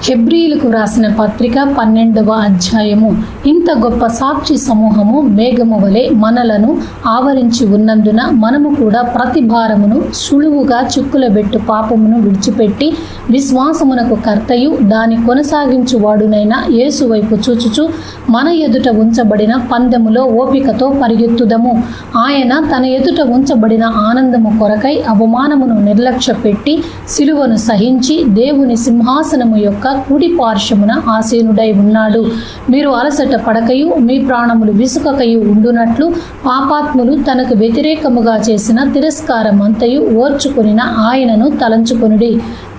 హెబ్రీయులకు రాసిన పత్రిక 12వ అధ్యాయము. ఇంత గొప్ప సాక్షి సమూహము మేఘము వలె మనలను ఆవరించి ఉన్నందున మనము కూడా ప్రతి భారమును సులువుగా చిక్కులబెట్టు పాపమును విడిచిపెట్టి విశ్వాసమునకు కర్తయు దాని కొనసాగించువాడునైన యేసు వైపు చూచుచు మన ఎదుట ఉంచబడిన పందెములో ఓపికతో పరిగెత్తుదము. ఆయన తన ఎదుట ఉంచబడిన ఆనందము కొరకై అవమానమును నిర్లక్ష్యపెట్టి సిలువను సహించి దేవుని సింహాసనము యొక్క కుడి పార్శ్వమున ఆసీనుడై ఉన్నాడు. మీరు అలసట పడకయు మీ ప్రాణములు విసుకకయు ఉండునట్లు పాపాత్ములు తనకు వ్యతిరేకముగా చేసిన తిరస్కారమంతయు ఓర్చుకొనిన ఆయనను తలంచుకొనుడి.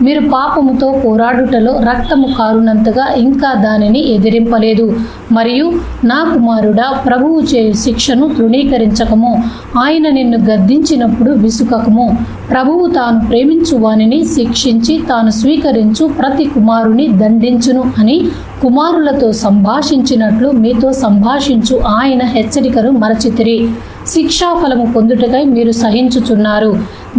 మీరు పాపముతో పోరాడుటలో రక్తము కారునంతగా ఇంకా దానిని ఎదిరింపలేదు. మరియు నా కుమారుడా, ప్రభువు చేయు శిక్షను తృణీకరించకము. ఆయన నిన్ను గద్దించినప్పుడు విసుకకము. ప్రభువు తాను ప్రేమించు వానిని శిక్షించి తాను స్వీకరించు ప్రతి కుమారుని దండించును అని కుమారులతో సంభాషించినట్లు మీతో సంభాషించు ఆయన హెచ్చరికను మరచితిరి. శిక్షాఫలము పొందుటకై మీరు సహించుచున్నారు.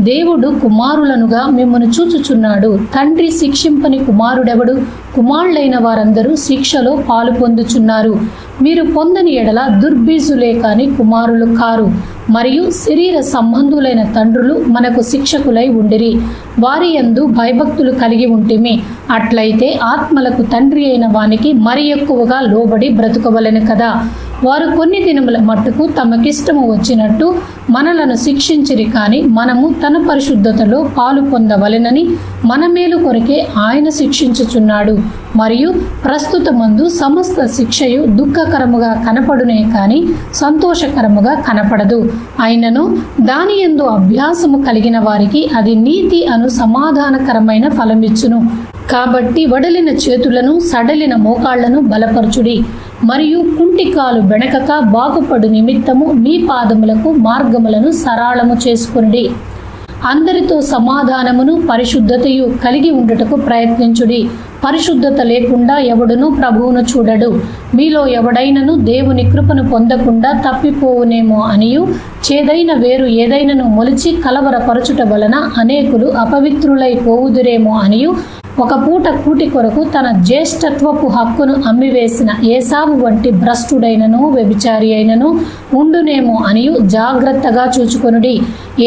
దేవుడు కుమారులనుగా మిమ్మల్ని చూచుచున్నాడు. తండ్రి శిక్షింపని కుమారుడెవడు? కుమారులైన వారందరూ శిక్షలో పాలు పొందుచున్నారు. మీరు పొందని ఎడల దుర్బీజులే కాని కుమారులు కారు. మరియు శరీర సంబంధులైన తండ్రులు మనకు శిక్షకులై ఉండిరి. వారి యందు భయభక్తులు కలిగి ఉంటిమి. అట్లయితే ఆత్మలకు తండ్రి అయిన వానికి మరి ఎక్కువగా లోబడి బ్రతుకవలెను కదా. వారు కొన్ని దినముల మట్టుకు తమకిష్టము వచ్చినట్టు మనలను శిక్షించిరి, కానీ మనము తన పరిశుద్ధతలో పాలు పొందవలెనని మన మేలు కొరకే ఆయన శిక్షించుచున్నాడు. మరియు ప్రస్తుతమందు సమస్త శిక్షయు దుఃఖకరముగా కనపడునే కానీ సంతోషకరముగా కనపడదు. అయినను దాని యందు అభ్యాసము కలిగిన వారికి అది నీతి అను సమాధానకరమైన ఫలమిచ్చును. కాబట్టి వడలిన చేతులను సడలిన మోకాళ్లను బలపరచుడి. మరియు కుంటికాలు బెణకక బాగుపడు నిమిత్తము మీ పాదములకు మార్గములను సరళము చేసుకునుడి. అందరితో సమాధానమును పరిశుద్ధతయు కలిగి ఉండుటకు ప్రయత్నించుడి. పరిశుద్ధత లేకుండా ఎవడును ప్రభువును చూడడు. మీలో ఎవడైనను దేవుని కృపను పొందకుండా తప్పిపోవునేమో అనియు చేదైన వేరు ఏదైనను మొలిచి కలవరపరచుట వలన అనేకులు అపవిత్రులై పోవుదురేమో అనియు ఒక పూట కూటి కొరకు తన జ్యేష్ఠత్వపు హక్కును అమ్మివేసిన ఏసావు వంటి భ్రష్టుడైనను వ్యభిచారి అయినను ఉండునేమో అనియు జాగ్రత్తగా చూచుకొనుడి.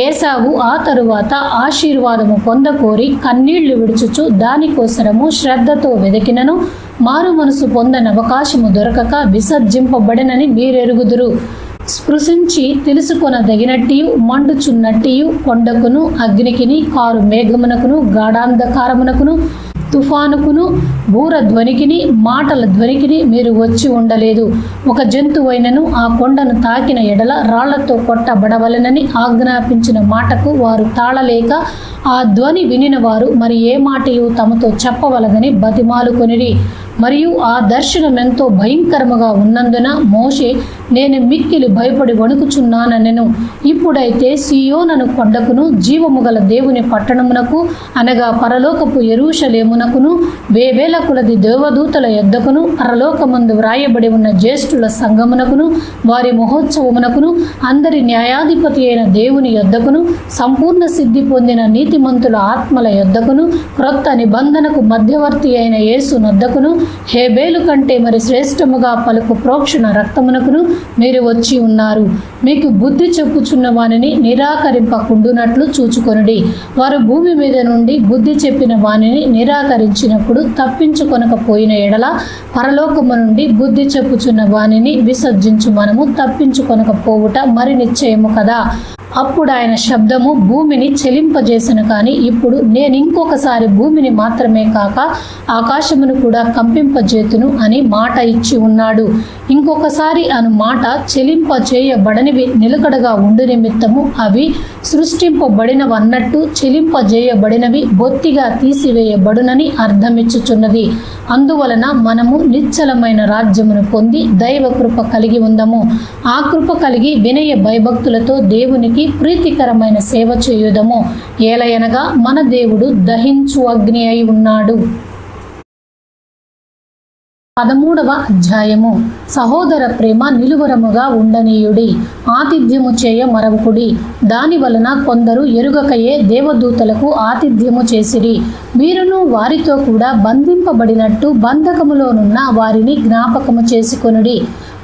ఏసావు ఆ తరువాత ఆశీర్వాదము పొందకోరి కన్నీళ్లు విడుచుచు దానికోసరము శ్రద్ధతో వెదకినను మారు మనసు పొందని అవకాశము దొరకక విసర్జింపబడినని మీరెరుగుదురు. స్పృశించి తెలుసుకొనదగినట్టియు మండుచున్నట్టియు కొండకును అగ్నికిని కారు మేఘమునకును గాఢాంధకారమునకును తుఫానుకును బూర ధ్వనికిని మాటల ధ్వనికిని మీరు వచ్చి ఉండలేదు. ఒక జంతువైనను ఆ కొండను తాకిన ఎడల రాళ్లతో కొట్టబడవలెనని ఆజ్ఞాపించిన మాటకు వారు తాళలేక ఆ ధ్వని వినిన వారు మరి ఏ మాటయు తమతో చెప్పవలదని బతిమాలుకొనిరి. మరియు ఆ దర్శనం ఎంతో భయంకరముగా ఉన్నందున మోషే నేను మిక్కిలి భయపడి వణుకుచున్నానెను. ఇప్పుడైతే సీయోనను కొండకును జీవముగల దేవుని పట్టణమునకు అనగా పరలోకపు యెరూషలేమునకును వేవేల కొలది దేవదూతల యొద్దకును పరలోకమందు వ్రాయబడి ఉన్న జ్యేష్ఠుల సంఘమునకును వారి మహోత్సవమునకును అందరి న్యాయాధిపతి అయిన దేవుని యొద్దకును సంపూర్ణ సిద్ధి పొందిన నీతిమంతుల ఆత్మల యొద్దకును క్రొత్త నిబంధనకు మధ్యవర్తి అయిన యేసు నొద్దకును హేబేలు కంటే మరి శ్రేష్టముగా పలుకు ప్రోక్షణ రక్తమునకును మీరు వచ్చి ఉన్నారు. మీకు బుద్ధి చెప్పుచున్న వానిని నిరాకరింపకుండునట్లు చూచుకొనుడి. వారు భూమి మీద నుండి బుద్ధి చెప్పిన వానిని నిరాకరించినప్పుడు తప్పించుకొనకపోయిన ఎడల పరలోకము నుండి బుద్ధి చెప్పుచున్న వానిని విసర్జించు మనము తప్పించుకొనకపోవుట మరి నిశ్చయము కదా. అప్పుడు ఆయన శబ్దము భూమిని చెలింపజేసను, కానీ ఇప్పుడు నేను ఇంకొకసారి భూమిని మాత్రమే కాక ఆకాశమును కూడా కంపింపజేతును అని మాట ఇచ్చి ఉన్నాడు. ఇంకొకసారి అను మాట చెలింపజేయబడనివి నిలకడగా ఉండు నిమిత్తము అవి సృష్టింపబడినవన్నట్టు చెలింపజేయబడినవి బొత్తిగా తీసివేయబడునని అర్థమిచ్చుచున్నది. అందువలన మనము నిశ్చలమైన రాజ్యమును పొంది దైవ కృప కలిగి ఉందము. ఆ కృప కలిగి వినయ భయభక్తులతో దేవునికి ప్రీతికరమైన సేవ చేయుదము. ఏలయనగా మన దేవుడు దహించు అగ్ని అయి ఉన్నాడు. 13వ అధ్యాయము. సహోదర ప్రేమ నిలువరముగా ఉండనీయుడి, ఆతిథ్యము చేయ మరవకుడి. దాని వలన కొందరు ఎరుగకయే దేవదూతలకు ఆతిథ్యము చేసిరి. మీరును వారితో కూడా బంధింపబడినట్టు బంధకములోనున్న వారిని జ్ఞాపకము చేసుకొనుడి.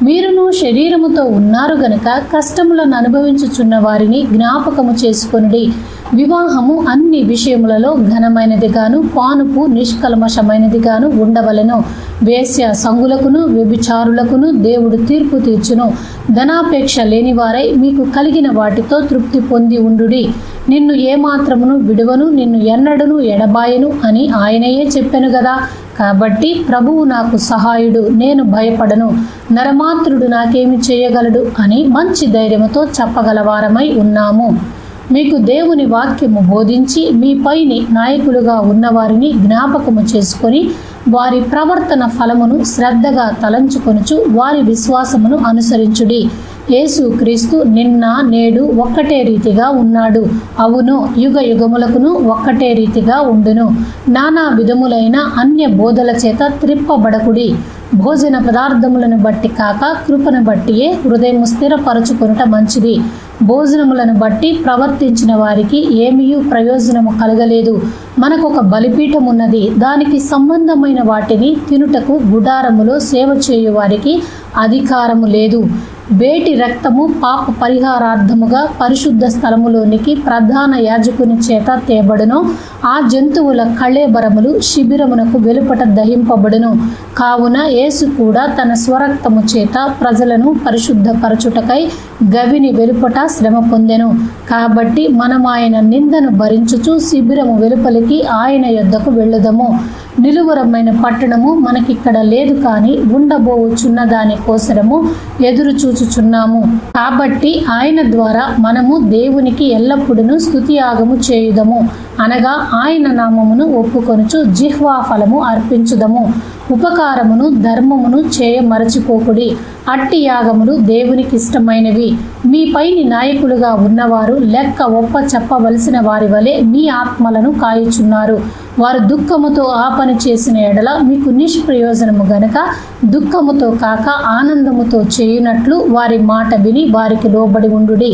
మీరును శరీరముతో ఉన్నారు గనుక కష్టములను అనుభవించుచున్న వారిని జ్ఞాపకము చేసుకొనుడి. వివాహము అన్ని విషయములలో ఘనమైనదిగాను పానుపు నిష్కల్మషమైనదిగాను ఉండవలెను. వేశ్య సంగులకును వ్యభిచారులకును దేవుడు తీర్పు తీర్చును. ధనాపేక్ష లేనివారై మీకు కలిగిన వాటితో తృప్తి పొంది ఉండుడి. నిన్ను ఏమాత్రమును విడువను, నిన్ను ఎన్నడను ఎడబాయను అని ఆయనయే చెప్పెను గదా. కాబట్టి ప్రభువు నాకు సహాయుడు, నేను భయపడను. నరమాత్రుడు నాకేమి చేయగలడు అని మంచి ధైర్యముతో చెప్పగలవారమై ఉన్నాము. మీకు దేవుని వాక్యము బోధించి మీ పైని నాయకులుగా ఉన్నవారిని జ్ఞాపకము చేసుకొని వారి ప్రవర్తన ఫలమును శ్రద్ధగా తలంచుకొనుచు వారి విశ్వాసమును అనుసరించుడి. యేసు క్రీస్తు నిన్న నేడు ఒక్కటే రీతిగా ఉన్నాడు. అవును, యుగ యుగములకును ఒక్కటే రీతిగా ఉండును. నానా విధములైన అన్య బోధల చేత త్రిప్పబడకుడి. భోజన పదార్థములను బట్టి కాక కృపను బట్టియే హృదయము స్థిరపరచుకొనుట మంచిది. భోజనములను బట్టి ప్రవర్తించిన వారికి ఏమీయూ ప్రయోజనము కలగలేదు. మనకొక బలిపీఠం ఉన్నది, దానికి సంబంధమైన వాటిని తినుటకు గుడారములో సేవ చేయు వారికి అధికారము లేదు. వేటి రక్తము పాప పరిహారార్థముగా పరిశుద్ధ స్థలములోనికి ప్రధాన యాజకుని చేత తేబడును. ఆ జంతువుల కళేబరములు శిబిరమునకు వెలుపట దహింపబడును. కావున యేసు కూడా తన స్వరక్తము చేత ప్రజలను పరిశుద్ధపరచుటకై గవిని వెలుపట శ్రమ పొందెను. కాబట్టి మనం ఆయన నిందను భరించుచు శిబిరము వెలుపలికి ఆయన యొద్దకు వెళ్ళుదము. నిలువరమైన పట్టణము మనకిక్కడ లేదు, కానీ ఉండబోచున్న దాని కోసరము ఎదురు చూచుచున్నాము. కాబట్టి ఆయన ద్వారా మనము దేవునికి ఎల్లప్పుడూ స్తుతియాగము చేయుదము, అనగా ఆయన నామమును ఒప్పుకొనుచు జిహ్వా ఫలము అర్పించుదము. ఉపకారమును ధర్మమును చేయ మరచిపోకుడి. అట్టి యాగములు దేవునికి ఇష్టమైనవి. మీ పైని నాయకులుగా ఉన్నవారు లెక్క ఒప్ప చెప్పవలసిన వారి వలె మీ ఆత్మలను కాయుచున్నారు. వారు దుఃఖముతో ఆ పని చేసిన ఎడల మీకు నిష్ప్రయోజనము గనుక దుఃఖముతో కాక ఆనందముతో చేయునట్లు వారి మాట విని వారికి లోబడి ఉండుడి.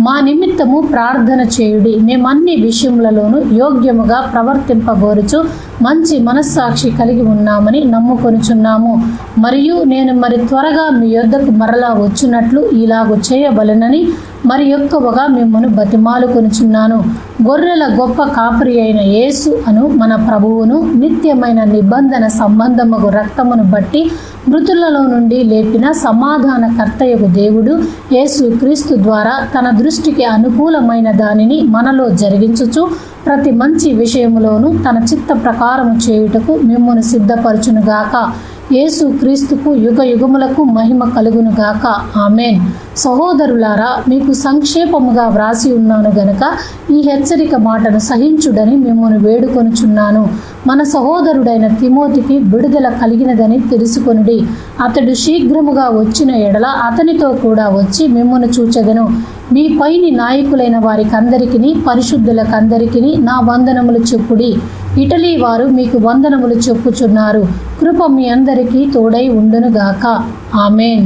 మా నిమిత్తము ప్రార్థన చేయుడి. మేమన్ని విషయములలోనూ యోగ్యముగా ప్రవర్తింపగోరుచు మంచి మనస్సాక్షి కలిగి ఉన్నామని నమ్ముకొనుచున్నాము. మరియు నేను మరి త్వరగా మీ యొద్దకు మరలా వచ్చినట్లు ఇలాగు చేయవలెనని మరి ఎక్కువగా మిమ్మల్ని బతిమాలుకొనుచున్నాను. గొర్రెల గొప్ప కాపరి అయిన యేసు అను మన ప్రభువును నిత్యమైన నిబంధన సంబంధముగు రక్తమును బట్టి మృతులలో నుండి లేపిన సమాధానకర్తయగు దేవుడు యేసు క్రీస్తు ద్వారా తన దృష్టికి అనుకూలమైన దానిని మనలో జరిగించుచు ప్రతి మంచి విషయములోనూ తన చిత్త ప్రకారము చేయుటకు మిమ్మును సిద్ధపరచునుగాక. యేసు క్రీస్తుకు యుగ యుగములకు మహిమ కలుగునుగాక. ఆమెన్. సహోదరులారా, మీకు సంక్షేపముగా వ్రాసి ఉన్నాను గనుక ఈ హెచ్చరిక మాటను సహించుడని మిమ్మల్ని వేడుకొనుచున్నాను. మన సహోదరుడైన తిమోతికి విడుదల కలిగినదని తెలుసుకొనుడి. అతడు శీఘ్రముగా వచ్చిన ఎడల అతనితో కూడా వచ్చి మిమ్మల్ని చూచెదను. మీ పైని నాయకులైన వారికందరికిని పరిశుద్ధులకందరికిని నా వందనములు చెప్పుడి. ఇటలీ వారు మీకు వందనములు చెప్పుచున్నారు. కృప మీ అందరికీ తోడై ఉండునుగాక. ఆమెన్.